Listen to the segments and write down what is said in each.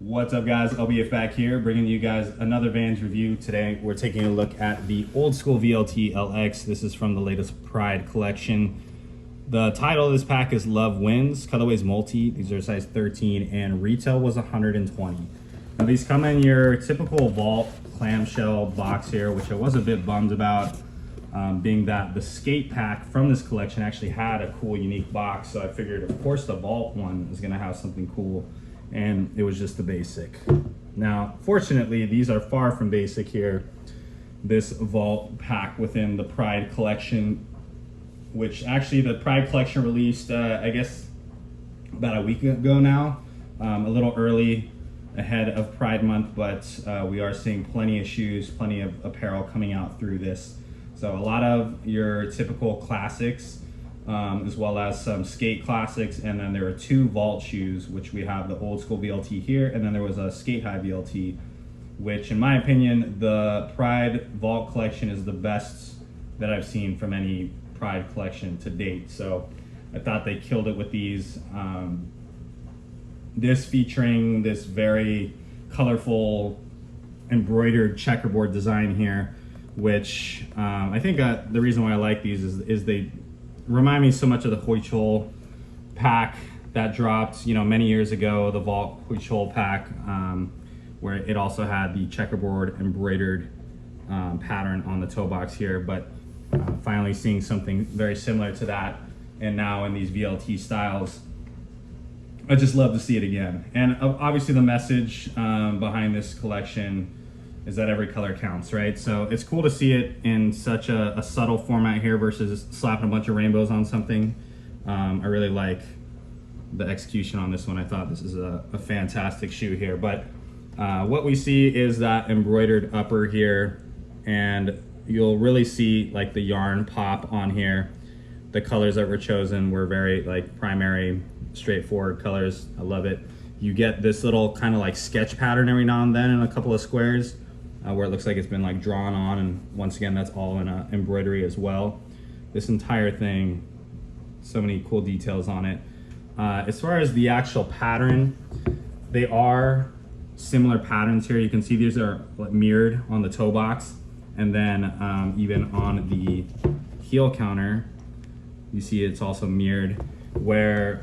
What's up, guys? LBF back here, bringing you guys another Vans review. Today we're taking a look at the old school VLT LX. This is from the latest Pride collection. The title of this pack is Love Wins. Colorways multi. These are size 13 and retail was 120. Now these come in your typical vault clamshell box here, which I was a bit bummed about, being that the skate pack from this collection actually had a cool unique box. So I figured, of course, the vault one is going to have something cool, and it was just the basic. Now fortunately, these are far from basic here. This vault pack within the Pride collection, which actually the Pride collection released I guess about a week ago now, a little early ahead of Pride month, but we are seeing plenty of shoes, plenty of apparel coming out through this. So a lot of your typical classics, as well as some skate classics, and then there are two vault shoes, which we have the old school VLT here, and then there was a skate high VLT, which in my opinion, the Pride vault collection is the best that I've seen from any Pride collection to date. So I thought they killed it with these. This featuring this very colorful embroidered checkerboard design here, which I think the reason why I like these is they remind me so much of the Huichol pack that dropped, many years ago, the Vault Huichol pack, where it also had the checkerboard embroidered pattern on the toe box here, but finally seeing something very similar to that, and now in these VLT styles. I just love to see it again. And obviously the message behind this collection is that every color counts, right? So it's cool to see it in such a subtle format here versus slapping a bunch of rainbows on something. I really like the execution on this one. I thought this is a fantastic shoe here. But what we see is that embroidered upper here, and you'll really see like the yarn pop on here. The colors that were chosen were very primary, straightforward colors. I love it. You get this little kind of sketch pattern every now and then in a couple of squares, where it looks like it's been drawn on, and once again that's all in embroidery as well. This entire thing, so many cool details on it. As far as the actual pattern, they are similar patterns here. You can see these are mirrored on the toe box, and then even on the heel counter you see it's also mirrored, where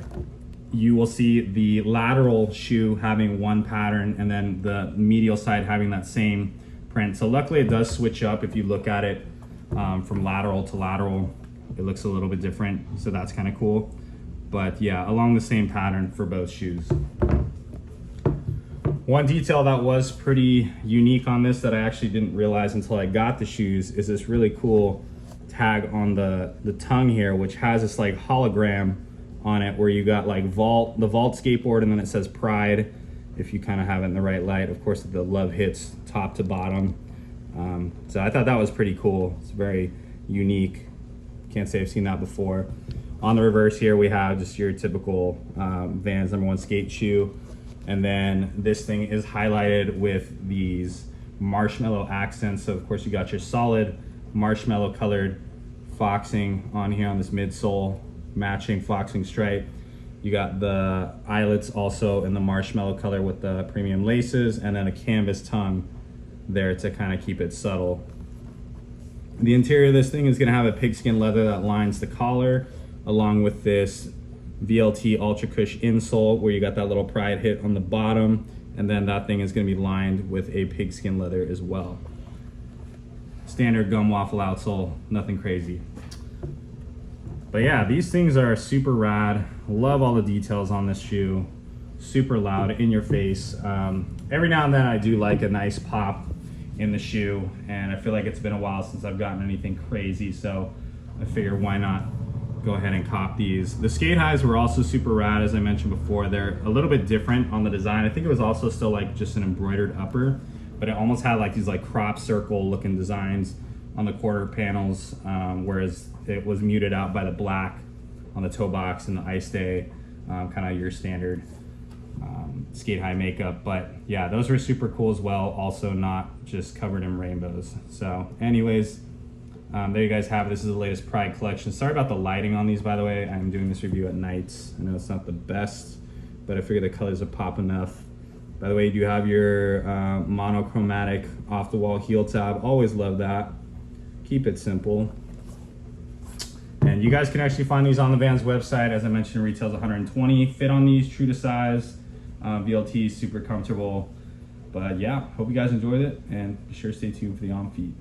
you will see the lateral shoe having one pattern and then the medial side having that same print. So luckily it does switch up. If you look at it from lateral to lateral, it looks a little bit different, so that's kind of cool. But yeah, along the same pattern for both shoes. One detail that was pretty unique on this that I actually didn't realize until I got the shoes is this really cool tag on the tongue here, which has this hologram on it, where you got the vault skateboard, and then it says Pride, if you kind of have it in the right light. Of course, the love hits top to bottom. So I thought that was pretty cool. It's very unique. Can't say I've seen that before. On the reverse here, we have just your typical Vans #1 skate shoe. And then this thing is highlighted with these marshmallow accents. So of course you got your solid marshmallow colored foxing on here on this midsole, matching foxing stripe. You got the eyelets also in the marshmallow color with the premium laces, and then a canvas tongue there to kind of keep it subtle. The interior of this thing is going to have a pigskin leather that lines the collar, along with this VLT Ultra Cush insole, where you got that little Pride hit on the bottom, and then that thing is going to be lined with a pigskin leather as well. Standard gum waffle outsole, nothing crazy. But yeah, these things are super rad. Love all the details on this shoe. Super loud, in your face. Every now and then I do like a nice pop in the shoe, and I feel like it's been a while since I've gotten anything crazy, so I figure why not go ahead and cop these. The skate highs were also super rad, as I mentioned before. They're a little bit different on the design. I think it was also still just an embroidered upper, but it almost had these crop circle looking designs on the quarter panels, whereas it was muted out by the black on the toe box and the ice day, kind of your standard skate high makeup. But yeah, those were super cool as well, also not just covered in rainbows. So anyways, there you guys have it. This is the latest Pride collection. Sorry about the lighting on these, by the way. I'm doing this review at nights. I know it's not the best, but I figure the colors will pop enough By the way, you do have your monochromatic off the wall heel tab. Always love that. Keep it simple. And you guys can actually find these on the Vans website. As I mentioned, retails $120. Fit on these, true to size. VLT, super comfortable. But yeah, hope you guys enjoyed it, and be sure to stay tuned for the on feed.